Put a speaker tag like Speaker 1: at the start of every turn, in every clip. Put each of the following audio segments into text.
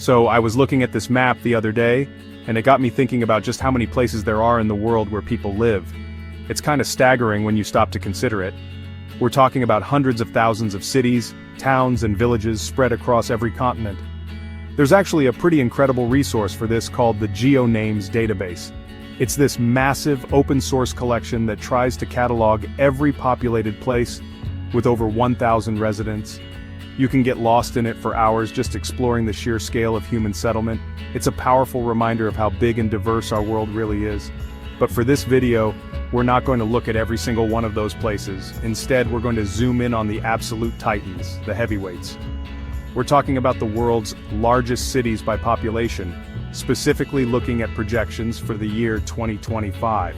Speaker 1: So I was looking at this map the other day, and it got me thinking about just how many places there are in the world where people live. It's kind of staggering when you stop to consider it. We're talking about hundreds of thousands of cities, towns, and villages spread across every continent. There's actually a pretty incredible resource for this called the GeoNames database. It's this massive open-source collection that tries to catalog every populated place with over 1,000 residents. You can get lost in it for hours just exploring the sheer scale of human settlement. It's a powerful reminder of how big and diverse our world really is. But for this video, we're not going to look at every single one of those places. Instead, we're going to zoom in on the absolute titans, the heavyweights. We're talking about the world's largest cities by population, specifically looking at projections for the year 2025.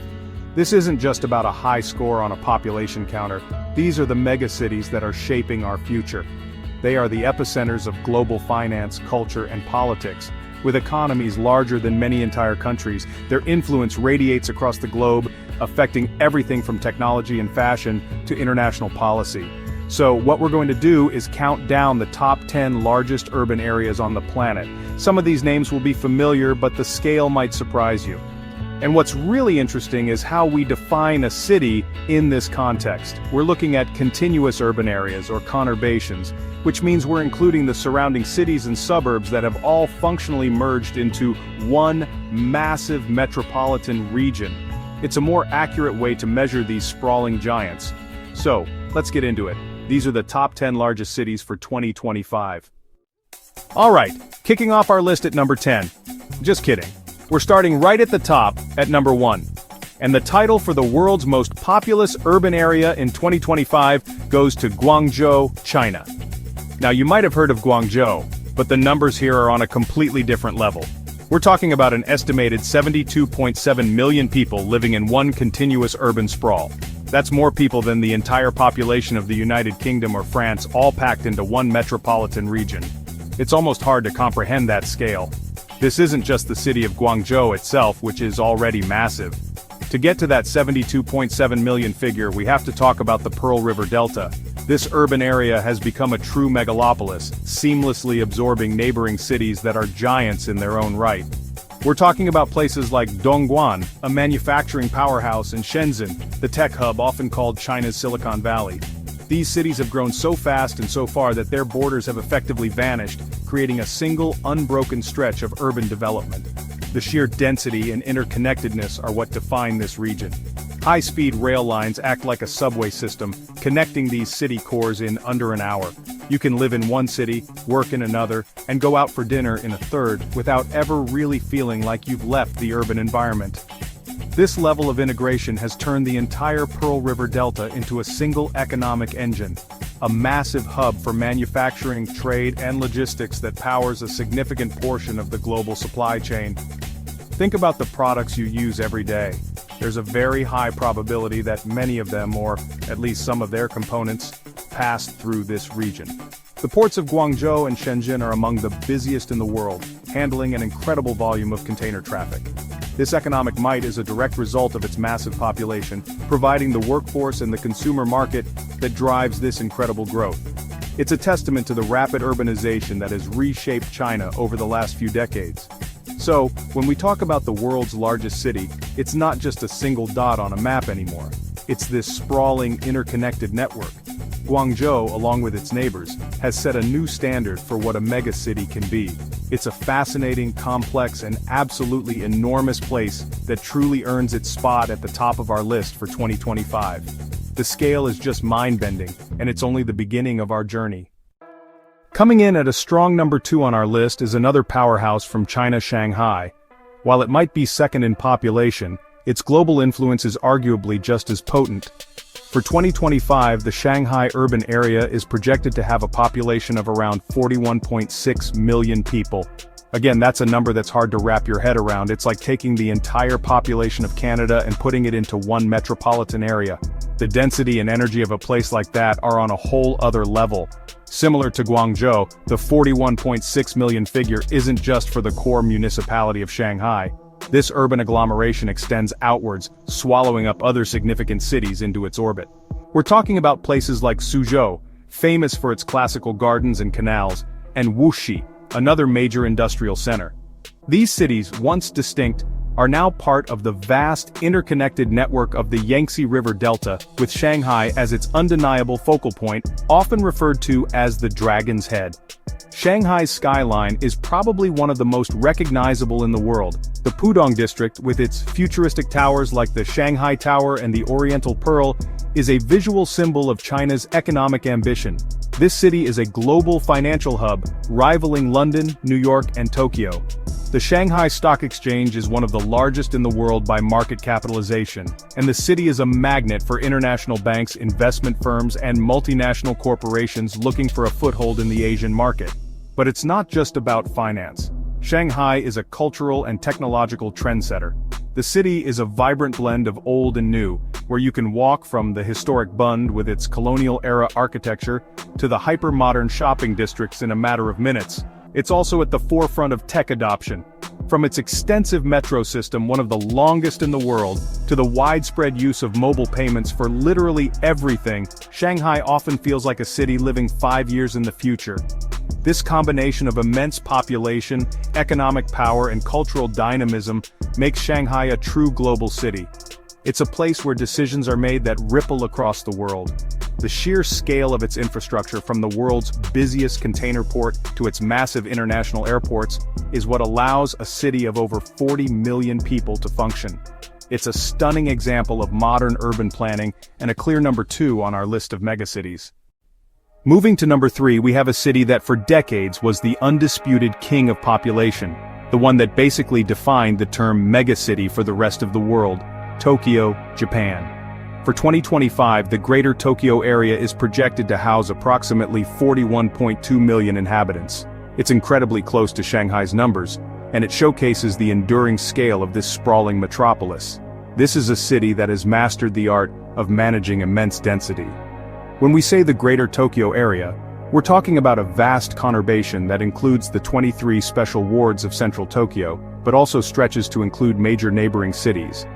Speaker 1: This isn't just about a high score on a population counter. These are the megacities that are shaping our future. They are the epicenters of global finance, culture, and politics. With economies larger than many entire countries, their influence radiates across the globe, affecting everything from technology and fashion to international policy. So what we're going to do is count down the top 10 largest urban areas on the planet. Some of these names will be familiar, but the scale might surprise you. And what's really interesting is how we define a city in this context. We're looking at continuous urban areas, or conurbations, which means we're including the surrounding cities and suburbs that have all functionally merged into one massive metropolitan region. It's a more accurate way to measure these sprawling giants. So, let's get into it. These are the top 10 largest cities for 2025. Alright, kicking off our list at number 10. Just kidding. We're starting right at the top, at number 1. And the title for the world's most populous urban area in 2025 goes to Guangzhou, China. Now you might have heard of Guangzhou, but the numbers here are on a completely different level. We're talking about an estimated 72.7 million people living in one continuous urban sprawl. That's more people than the entire population of the United Kingdom or France all packed into one metropolitan region. It's almost hard to comprehend that scale. This isn't just the city of Guangzhou itself, which is already massive. To get to that 72.7 million figure, we have to talk about the Pearl River Delta. This urban area has become a true megalopolis, seamlessly absorbing neighboring cities that are giants in their own right. We're talking about places like Dongguan, a manufacturing powerhouse, and Shenzhen, the tech hub often called China's Silicon Valley. These cities have grown so fast and so far that their borders have effectively vanished, creating a single, unbroken stretch of urban development. The sheer density and interconnectedness are what define this region. High-speed rail lines act like a subway system, connecting these city cores in under an hour. You can live in one city, work in another, and go out for dinner in a third without ever really feeling like you've left the urban environment. This level of integration has turned the entire Pearl River Delta into a single economic engine, a massive hub for manufacturing, trade, and logistics that powers a significant portion of the global supply chain. Think about the products you use every day. There's a very high probability that many of them, or at least some of their components, pass through this region. The ports of Guangzhou and Shenzhen are among the busiest in the world, handling an incredible volume of container traffic. This economic might is a direct result of its massive population, providing the workforce and the consumer market that drives this incredible growth. It's a testament to the rapid urbanization that has reshaped China over the last few decades. So, when we talk about the world's largest city, it's not just a single dot on a map anymore. It's this sprawling, interconnected network. Guangzhou, along with its neighbors, has set a new standard for what a megacity can be. It's a fascinating, complex, and absolutely enormous place that truly earns its spot at the top of our list for 2025. The scale is just mind-bending, and it's only the beginning of our journey. Coming in at a strong number 2 on our list is another powerhouse from China, Shanghai. While it might be second in population, its global influence is arguably just as potent. For 2025, the Shanghai urban area is projected to have a population of around 41.6 million people. Again, that's a number that's hard to wrap your head around. It's like taking the entire population of Canada and putting it into one metropolitan area. The density and energy of a place like that are on a whole other level. Similar to Guangzhou, the 41.6 million figure isn't just for the core municipality of Shanghai. This urban agglomeration extends outwards, swallowing up other significant cities into its orbit. We're talking about places like Suzhou, famous for its classical gardens and canals, and Wuxi, another major industrial center. These cities, once distinct, are now part of the vast, interconnected network of the Yangtze River Delta, with Shanghai as its undeniable focal point, often referred to as the Dragon's Head. Shanghai's skyline is probably one of the most recognizable in the world. The Pudong district, with its futuristic towers like the Shanghai Tower and the Oriental Pearl, is a visual symbol of China's economic ambition. This city is a global financial hub, rivaling London, New York, and Tokyo. The Shanghai Stock Exchange is one of the largest in the world by market capitalization, and the city is a magnet for international banks, investment firms, and multinational corporations looking for a foothold in the Asian market. But it's not just about finance. Shanghai is a cultural and technological trendsetter. The city is a vibrant blend of old and new, where you can walk from the historic Bund with its colonial-era architecture to the hyper-modern shopping districts in a matter of minutes. It's also at the forefront of tech adoption. From its extensive metro system, one of the longest in the world, to the widespread use of mobile payments for literally everything, Shanghai often feels like a city living 5 years in the future. This combination of immense population, economic power, and cultural dynamism makes Shanghai a true global city. It's a place where decisions are made that ripple across the world. The sheer scale of its infrastructure, from the world's busiest container port to its massive international airports, is what allows a city of over 40 million people to function. It's a stunning example of modern urban planning and a clear number 2 on our list of megacities. Moving to number 3, we have a city that for decades was the undisputed king of population, the one that basically defined the term megacity for the rest of the world: Tokyo, Japan. For 2025, the Greater Tokyo area is projected to house approximately 41.2 million inhabitants. It's incredibly close to Shanghai's numbers, and it showcases the enduring scale of this sprawling metropolis. This is a city that has mastered the art of managing immense density. When we say the Greater Tokyo area, we're talking about a vast conurbation that includes the 23 special wards of central Tokyo, but also stretches to include major neighboring cities.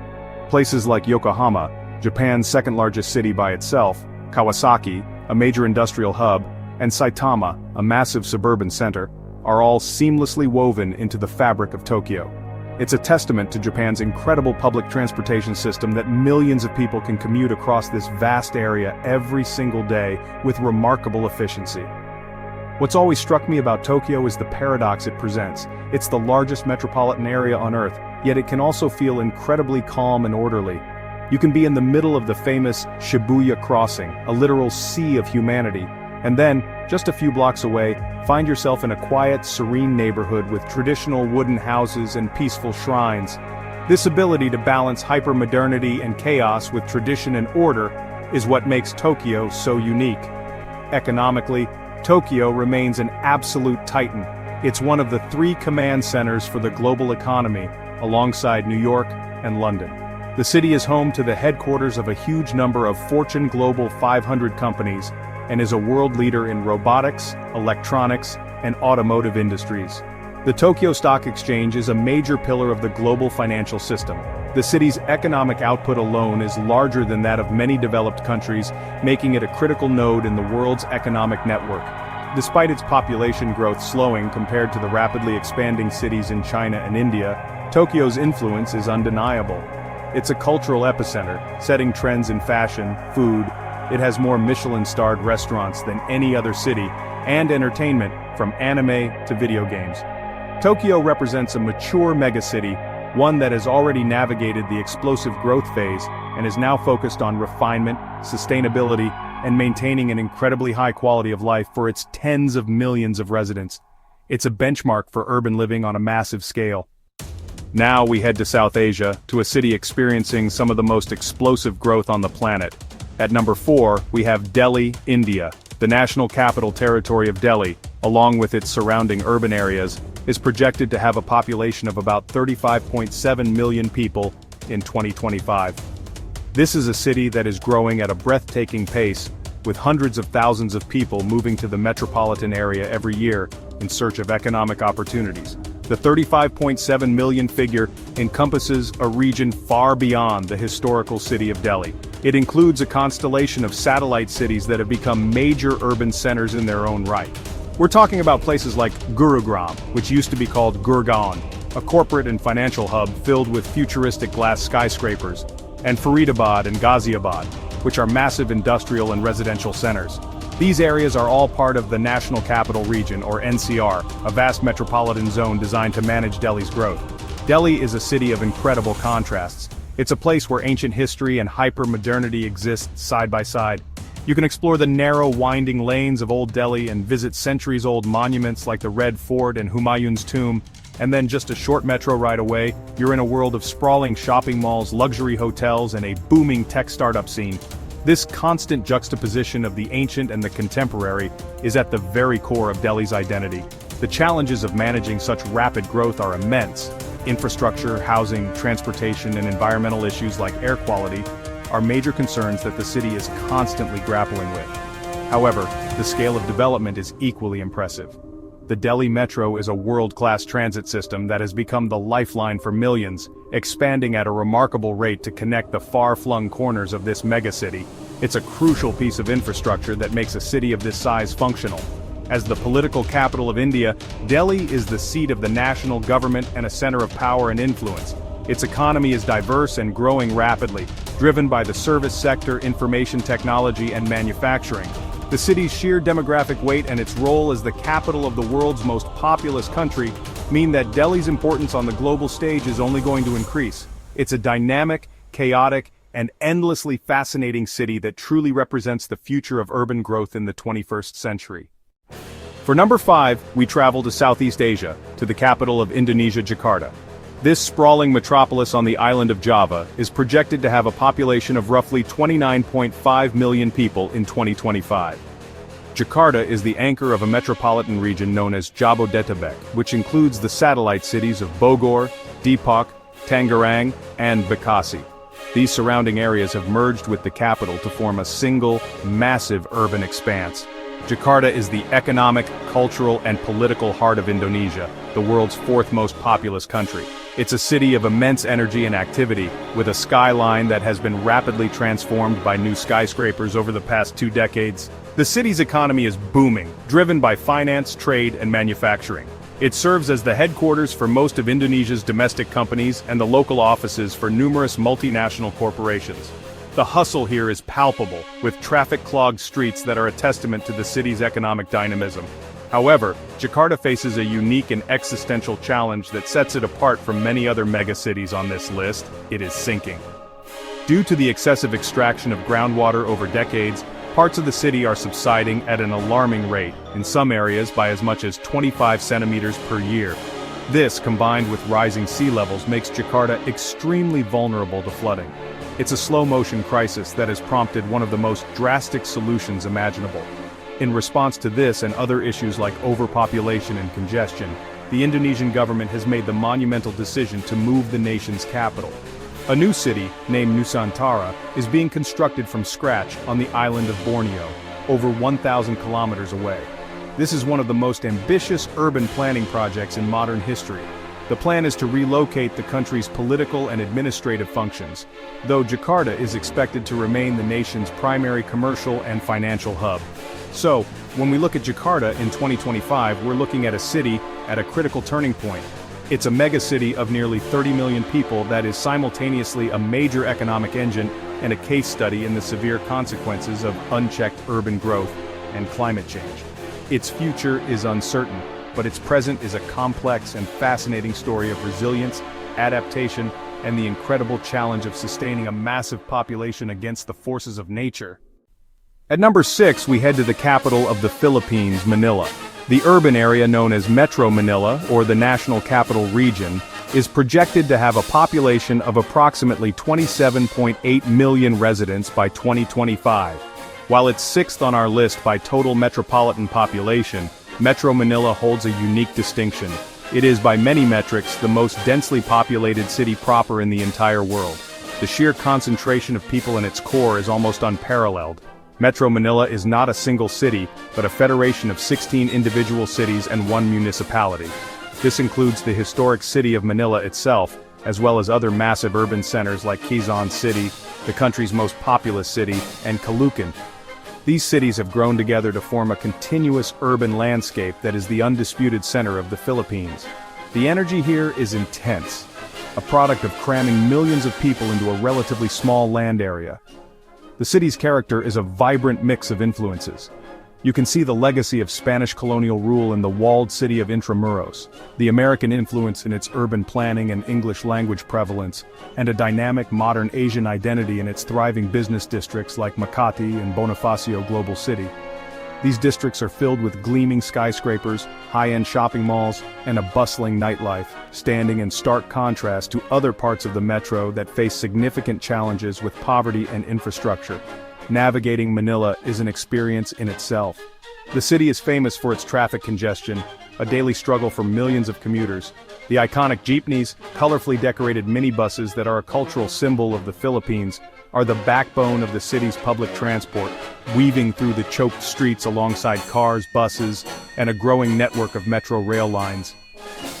Speaker 1: Places like Yokohama, Japan's second-largest city by itself, Kawasaki, a major industrial hub, and Saitama, a massive suburban center, are all seamlessly woven into the fabric of Tokyo. It's a testament to Japan's incredible public transportation system that millions of people can commute across this vast area every single day with remarkable efficiency. What's always struck me about Tokyo is the paradox it presents. It's the largest metropolitan area on Earth, yet it can also feel incredibly calm and orderly. You can be in the middle of the famous Shibuya crossing, a literal sea of humanity, and then, just a few blocks away, find yourself in a quiet, serene neighborhood with traditional wooden houses and peaceful shrines. This ability to balance hypermodernity and chaos with tradition and order is what makes Tokyo so unique. Economically, Tokyo remains an absolute titan. It's one of the 3 command centers for the global economy, alongside New York and London. The city is home to the headquarters of a huge number of Fortune Global 500 companies, and is a world leader in robotics, electronics, and automotive industries. The Tokyo Stock Exchange is a major pillar of the global financial system. The city's economic output alone is larger than that of many developed countries, making it a critical node in the world's economic network. Despite its population growth slowing compared to the rapidly expanding cities in China and India, Tokyo's influence is undeniable. It's a cultural epicenter, setting trends in fashion, food. It has more Michelin-starred restaurants than any other city, and entertainment, from anime to video games. Tokyo represents a mature megacity, one that has already navigated the explosive growth phase and is now focused on refinement, sustainability, and maintaining an incredibly high quality of life for its tens of millions of residents. It's a benchmark for urban living on a massive scale. Now we head to South Asia, to a city experiencing some of the most explosive growth on the planet. At number 4, we have Delhi, India. The national capital territory of Delhi, along with its surrounding urban areas, is projected to have a population of about 35.7 million people in 2025. This is a city that is growing at a breathtaking pace, with hundreds of thousands of people moving to the metropolitan area every year in search of economic opportunities. The 35.7 million figure encompasses a region far beyond the historical city of Delhi. It includes a constellation of satellite cities that have become major urban centers in their own right. We're talking about places like Gurugram, which used to be called Gurgaon, a corporate and financial hub filled with futuristic glass skyscrapers, and Faridabad and Ghaziabad, which are massive industrial and residential centers. These areas are all part of the National Capital Region, or NCR, a vast metropolitan zone designed to manage Delhi's growth. Delhi is a city of incredible contrasts. It's a place where ancient history and hyper-modernity exist side by side. You can explore the narrow, winding lanes of Old Delhi and visit centuries-old monuments like the Red Fort and Humayun's tomb, and then just a short metro ride away, you're in a world of sprawling shopping malls, luxury hotels, and a booming tech startup scene. This constant juxtaposition of the ancient and the contemporary is at the very core of Delhi's identity. The challenges of managing such rapid growth are immense. Infrastructure, housing, transportation, and environmental issues like air quality are major concerns that the city is constantly grappling with. However, the scale of development is equally impressive. The Delhi Metro is a world-class transit system that has become the lifeline for millions, expanding at a remarkable rate to connect the far-flung corners of this megacity. It's a crucial piece of infrastructure that makes a city of this size functional. As the political capital of India, Delhi is the seat of the national government and a center of power and influence. Its economy is diverse and growing rapidly, driven by the service sector, information technology, and manufacturing. The city's sheer demographic weight and its role as the capital of the world's most populous country mean that Delhi's importance on the global stage is only going to increase. It's a dynamic, chaotic, and endlessly fascinating city that truly represents the future of urban growth in the 21st century. For number 5, we travel to Southeast Asia, to the capital of Indonesia, Jakarta. This sprawling metropolis on the island of Java is projected to have a population of roughly 29.5 million people in 2025. Jakarta is the anchor of a metropolitan region known as Jabodetabek, which includes the satellite cities of Bogor, Depok, Tangerang, and Bekasi. These surrounding areas have merged with the capital to form a single, massive urban expanse. Jakarta is the economic, cultural, and political heart of Indonesia, the world's fourth most populous country. It's a city of immense energy and activity, with a skyline that has been rapidly transformed by new skyscrapers over the past 2 decades. The city's economy is booming, driven by finance, trade, and manufacturing. It serves as the headquarters for most of Indonesia's domestic companies and the local offices for numerous multinational corporations. The hustle here is palpable, with traffic-clogged streets that are a testament to the city's economic dynamism. However, Jakarta faces a unique and existential challenge that sets it apart from many other megacities on this list: it is sinking. Due to the excessive extraction of groundwater over decades, parts of the city are subsiding at an alarming rate, in some areas by as much as 25 centimeters per year. This, combined with rising sea levels, makes Jakarta extremely vulnerable to flooding. It's a slow-motion crisis that has prompted one of the most drastic solutions imaginable. In response to this and other issues like overpopulation and congestion, the Indonesian government has made the monumental decision to move the nation's capital. A new city, named Nusantara, is being constructed from scratch on the island of Borneo, over 1,000 kilometers away. This is one of the most ambitious urban planning projects in modern history. The plan is to relocate the country's political and administrative functions, though Jakarta is expected to remain the nation's primary commercial and financial hub. So, when we look at Jakarta in 2025, we're looking at a city at a critical turning point. It's a megacity of nearly 30 million people that is simultaneously a major economic engine and a case study in the severe consequences of unchecked urban growth and climate change. Its future is uncertain, but its present is a complex and fascinating story of resilience, adaptation, and the incredible challenge of sustaining a massive population against the forces of nature. At number 6, we head to the capital of the Philippines, Manila. The urban area known as Metro Manila, or the National Capital Region, is projected to have a population of approximately 27.8 million residents by 2025. While it's 6th on our list by total metropolitan population, Metro Manila holds a unique distinction. It is by many metrics the most densely populated city proper in the entire world. The sheer concentration of people in its core is almost unparalleled. Metro Manila is not a single city, but a federation of 16 individual cities and 1 municipality. This includes the historic city of Manila itself, as well as other massive urban centers like Quezon City, the country's most populous city, and Caloocan. These cities have grown together to form a continuous urban landscape that is the undisputed center of the Philippines. The energy here is intense, a product of cramming millions of people into a relatively small land area. The city's character is a vibrant mix of influences. You can see the legacy of Spanish colonial rule in the walled city of Intramuros, the American influence in its urban planning and English language prevalence, and a dynamic modern Asian identity in its thriving business districts like Makati and Bonifacio Global City. These districts are filled with gleaming skyscrapers, high-end shopping malls, and a bustling nightlife, standing in stark contrast to other parts of the metro that face significant challenges with poverty and infrastructure. Navigating Manila is an experience in itself. The city is famous for its traffic congestion, a daily struggle for millions of commuters. The iconic jeepneys, colorfully decorated minibuses that are a cultural symbol of the Philippines, are the backbone of the city's public transport, weaving through the choked streets alongside cars, buses, and a growing network of metro rail lines.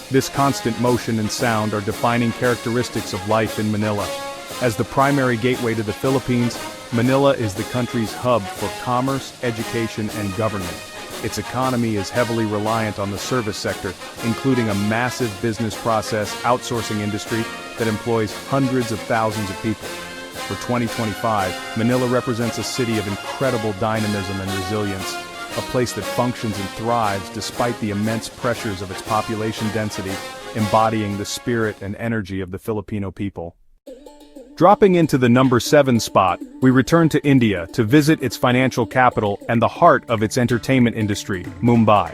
Speaker 1: This constant motion and sound are defining characteristics of life in Manila. As the primary gateway to the Philippines, Manila is the country's hub for commerce, education, and government. Its economy is heavily reliant on the service sector, including a massive business process outsourcing industry that employs hundreds of thousands of people. For 2025, Manila represents a city of incredible dynamism and resilience, a place that functions and thrives despite the immense pressures of its population density, embodying the spirit and energy of the Filipino people. Dropping into the number 7 spot, we return to India to visit its financial capital and the heart of its entertainment industry, Mumbai.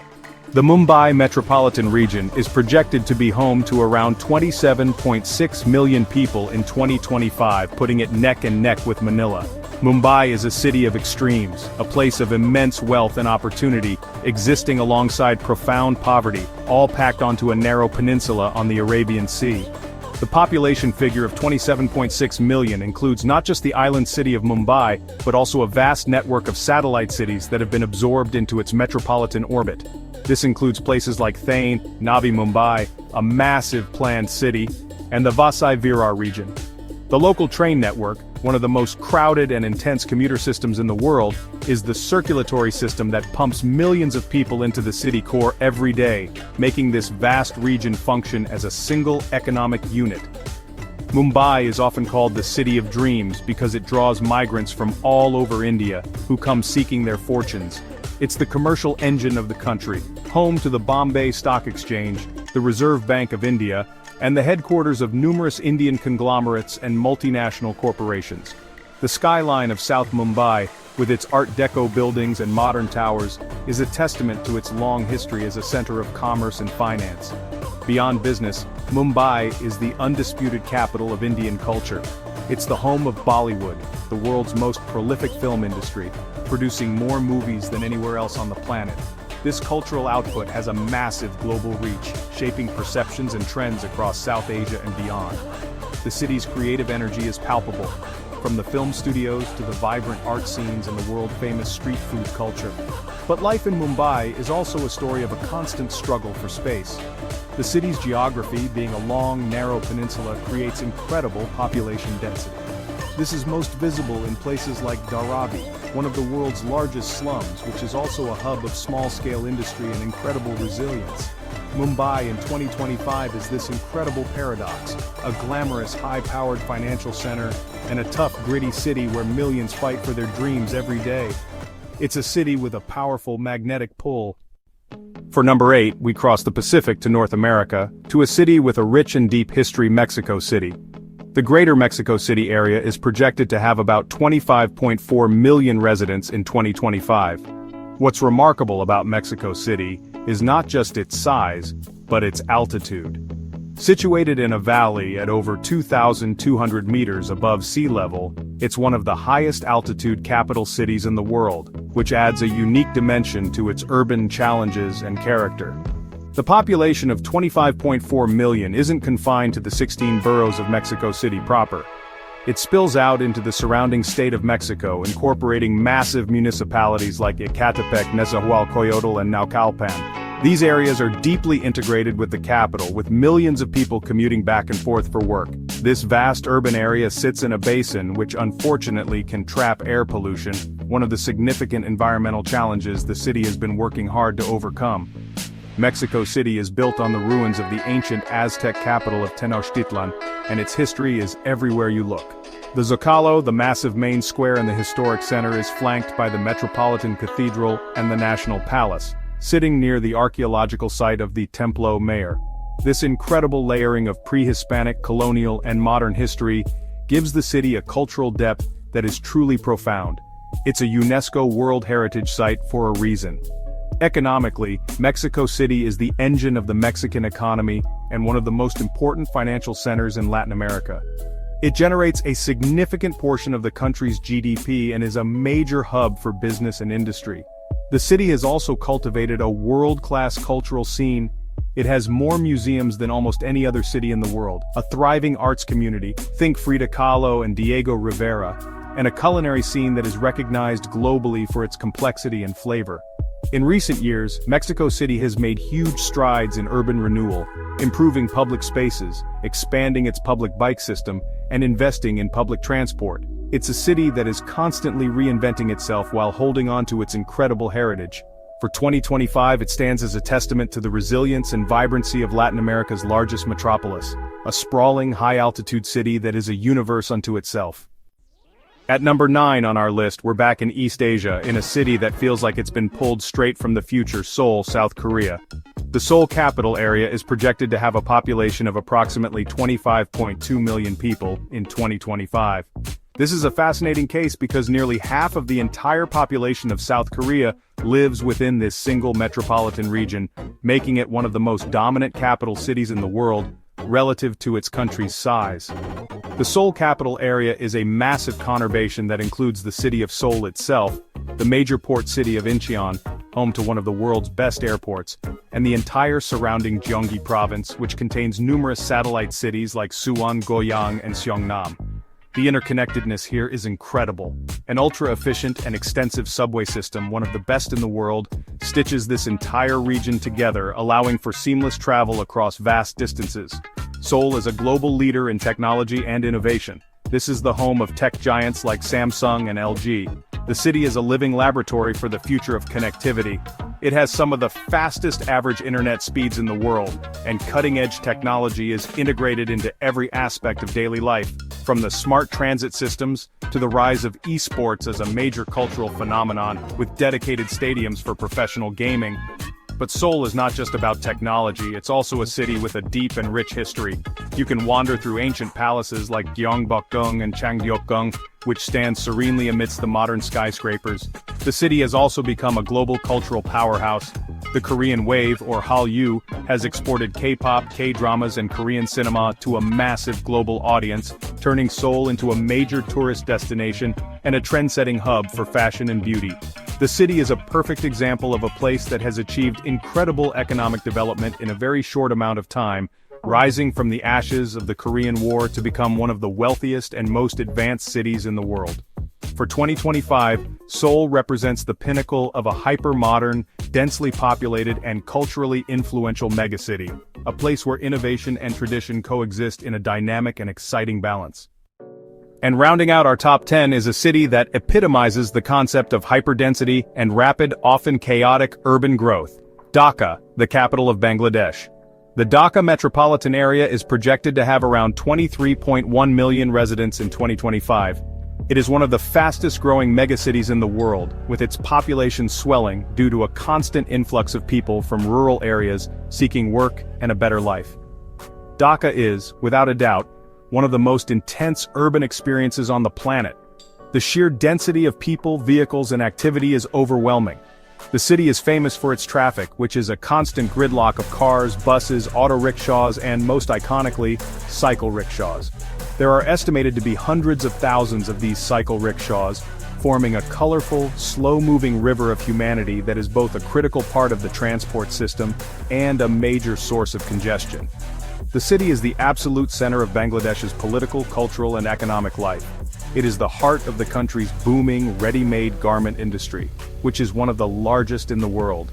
Speaker 1: The Mumbai metropolitan region is projected to be home to around 27.6 million people in 2025, putting it neck and neck with Manila. Mumbai is a city of extremes, a place of immense wealth and opportunity, existing alongside profound poverty, all packed onto a narrow peninsula on the Arabian Sea. The population figure of 27.6 million includes not just the island city of Mumbai, but also a vast network of satellite cities that have been absorbed into its metropolitan orbit. This includes places like Thane, Navi Mumbai, a massive planned city, and the Vasai Virar region. The local train network, one of the most crowded and intense commuter systems in the world, is the circulatory system that pumps millions of people into the city core every day, making this vast region function as a single economic unit. Mumbai is often called the City of Dreams because it draws migrants from all over India who come seeking their fortunes. It's the commercial engine of the country, home to the Bombay Stock Exchange, the Reserve Bank of India, and the headquarters of numerous Indian conglomerates and multinational corporations. The skyline of South Mumbai, with its Art Deco buildings and modern towers, is a testament to its long history as a center of commerce and finance. Beyond business, Mumbai is the undisputed capital of Indian culture. It's the home of Bollywood, the world's most prolific film industry, producing more movies than anywhere else on the planet. This cultural output has a massive global reach, shaping perceptions and trends across South Asia and beyond. The city's creative energy is palpable, from the film studios to the vibrant art scenes and the world-famous street food culture. But life in Mumbai is also a story of a constant struggle for space. The city's geography, being a long, narrow peninsula, creates incredible population density. This is most visible in places like Dharavi, one of the world's largest slums, which is also a hub of small-scale industry and incredible resilience. Mumbai in 2025 is this incredible paradox, a glamorous, high-powered financial center, and a tough, gritty city where millions fight for their dreams every day. It's a city with a powerful magnetic pull. For number 8, we cross the Pacific to North America, to a city with a rich and deep history, Mexico City. The Greater Mexico City area is projected to have about 25.4 million residents in 2025. What's remarkable about Mexico City is not just its size, but its altitude. Situated in a valley at over 2,200 meters above sea level, it's one of the highest altitude capital cities in the world, which adds a unique dimension to its urban challenges and character. The population of 25.4 million isn't confined to the 16 boroughs of Mexico City proper. It spills out into the surrounding state of Mexico, incorporating massive municipalities like Ecatepec, Nezahualcoyotl, and Naucalpan. These areas are deeply integrated with the capital, with millions of people commuting back and forth for work. This vast urban area sits in a basin which unfortunately can trap air pollution, one of the significant environmental challenges the city has been working hard to overcome. Mexico City is built on the ruins of the ancient Aztec capital of Tenochtitlan, and its history is everywhere you look. The Zocalo, the massive main square in the historic center, is flanked by the Metropolitan Cathedral and the National Palace, sitting near the archaeological site of the Templo Mayor. This incredible layering of pre-Hispanic, colonial, and modern history gives the city a cultural depth that is truly profound. It's a UNESCO World Heritage Site for a reason. Economically, Mexico City is the engine of the Mexican economy and one of the most important financial centers in Latin America. It generates a significant portion of the country's GDP and is a major hub for business and industry. The city has also cultivated a world-class cultural scene. It has more museums than almost any other city in the world, a thriving arts community, think Frida Kahlo and Diego Rivera, and a culinary scene that is recognized globally for its complexity and flavor. In recent years, Mexico City has made huge strides in urban renewal, improving public spaces, expanding its public bike system, and investing in public transport. It's a city that is constantly reinventing itself while holding on to its incredible heritage. For 2025, it stands as a testament to the resilience and vibrancy of Latin America's largest metropolis, a sprawling, high-altitude city that is a universe unto itself. At number 9 on our list, we're back in East Asia, in a city that feels like it's been pulled straight from the future, Seoul, South Korea. The Seoul capital area is projected to have a population of approximately 25.2 million people in 2025. This is a fascinating case because nearly half of the entire population of South Korea lives within this single metropolitan region, making it one of the most dominant capital cities in the world, relative to its country's size. The Seoul capital area is a massive conurbation that includes the city of Seoul itself, the major port city of Incheon, home to one of the world's best airports, and the entire surrounding Gyeonggi province, which contains numerous satellite cities like Suwon, Goyang, and Seongnam. The interconnectedness here is incredible. An ultra-efficient and extensive subway system, one of the best in the world, stitches this entire region together, allowing for seamless travel across vast distances. Seoul is a global leader in technology and innovation. This is the home of tech giants like Samsung and LG. The city is a living laboratory for the future of connectivity. It has some of the fastest average internet speeds in the world, and cutting-edge technology is integrated into every aspect of daily life, from the smart transit systems to the rise of esports as a major cultural phenomenon with dedicated stadiums for professional gaming. But Seoul is not just about technology, it's also a city with a deep and rich history. You can wander through ancient palaces like Gyeongbokgung and Changdeokgung, which stand serenely amidst the modern skyscrapers. The city has also become a global cultural powerhouse. The Korean wave, or Hallyu, has exported K-pop, K-dramas, and Korean cinema to a massive global audience, turning Seoul into a major tourist destination and a trend-setting hub for fashion and beauty. The city is a perfect example of a place that has achieved incredible economic development in a very short amount of time, rising from the ashes of the Korean War to become one of the wealthiest and most advanced cities in the world. For 2025, Seoul represents the pinnacle of a hyper-modern, densely populated, and culturally influential megacity, a place where innovation and tradition coexist in a dynamic and exciting balance. And rounding out our top 10 is a city that epitomizes the concept of hyperdensity and rapid, often chaotic, urban growth. Dhaka, the capital of Bangladesh. The Dhaka metropolitan area is projected to have around 23.1 million residents in 2025. It is one of the fastest-growing megacities in the world, with its population swelling due to a constant influx of people from rural areas seeking work and a better life. Dhaka is, without a doubt, one of the most intense urban experiences on the planet. The sheer density of people, vehicles, and activity is overwhelming. The city is famous for its traffic, which is a constant gridlock of cars, buses, auto rickshaws, and most iconically, cycle rickshaws. There are estimated to be hundreds of thousands of these cycle rickshaws, forming a colorful, slow-moving river of humanity that is both a critical part of the transport system and a major source of congestion. The city is the absolute center of Bangladesh's political, cultural, and economic life. It is the heart of the country's booming, ready-made garment industry, which is one of the largest in the world.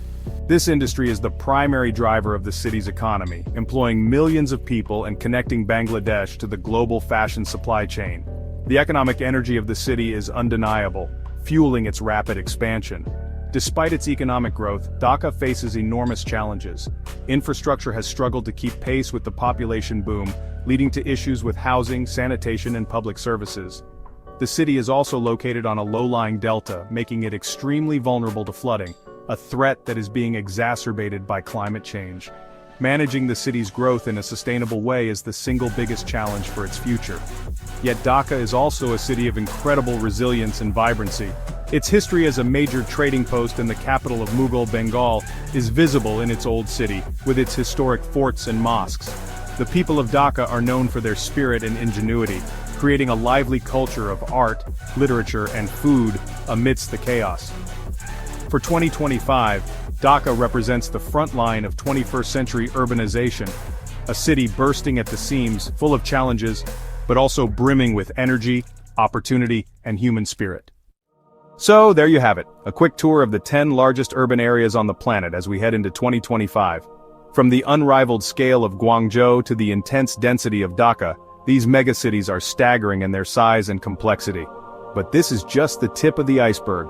Speaker 1: This industry is the primary driver of the city's economy, employing millions of people and connecting Bangladesh to the global fashion supply chain. The economic energy of the city is undeniable. fueling its rapid expansion. Despite its economic growth, Dhaka faces enormous challenges. Infrastructure has struggled to keep pace with the population boom, leading to issues with housing, sanitation, and public services. The city is also located on a low-lying delta, making it extremely vulnerable to flooding, a threat that is being exacerbated by climate change. Managing the city's growth in a sustainable way is the single biggest challenge for its future. Yet Dhaka is also a city of incredible resilience and vibrancy. Its history as a major trading post and the capital of Mughal Bengal is visible in its old city, with its historic forts and mosques. The people of Dhaka are known for their spirit and ingenuity, creating a lively culture of art, literature, and food amidst the chaos. For 2025, Dhaka represents the front line of 21st century urbanization, a city bursting at the seams, full of challenges, but also brimming with energy, opportunity, and human spirit. So, there you have it, a quick tour of the 10 largest urban areas on the planet as we head into 2025. From the unrivaled scale of Guangzhou to the intense density of Dhaka, these megacities are staggering in their size and complexity. But this is just the tip of the iceberg.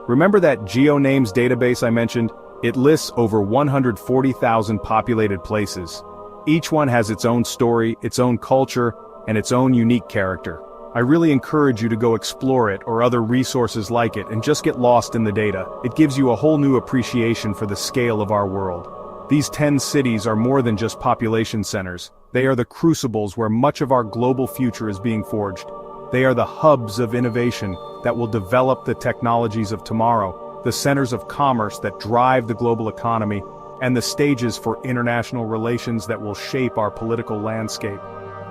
Speaker 1: Remember that GeoNames database I mentioned? It lists over 140,000 populated places. Each one has its own story, its own culture, and its own unique character. I really encourage you to go explore it or other resources like it and just get lost in the data. It gives you a whole new appreciation for the scale of our world. These 10 cities are more than just population centers. They are the crucibles where much of our global future is being forged. They are the hubs of innovation that will develop the technologies of tomorrow, the centers of commerce that drive the global economy, and the stages for international relations that will shape our political landscape.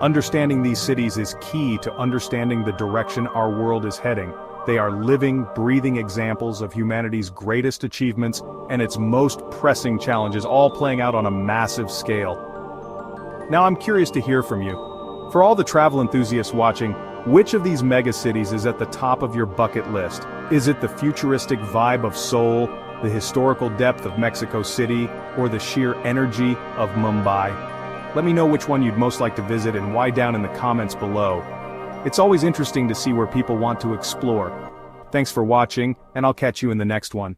Speaker 1: Understanding these cities is key to understanding the direction our world is heading. They are living, breathing examples of humanity's greatest achievements and its most pressing challenges, all playing out on a massive scale. Now I'm curious to hear from you. For all the travel enthusiasts watching, which of these megacities is at the top of your bucket list? Is it the futuristic vibe of Seoul, the historical depth of Mexico City, or the sheer energy of Mumbai? Let me know which one you'd most like to visit and why down in the comments below. It's always interesting to see where people want to explore. Thanks for watching, and I'll catch you in the next one.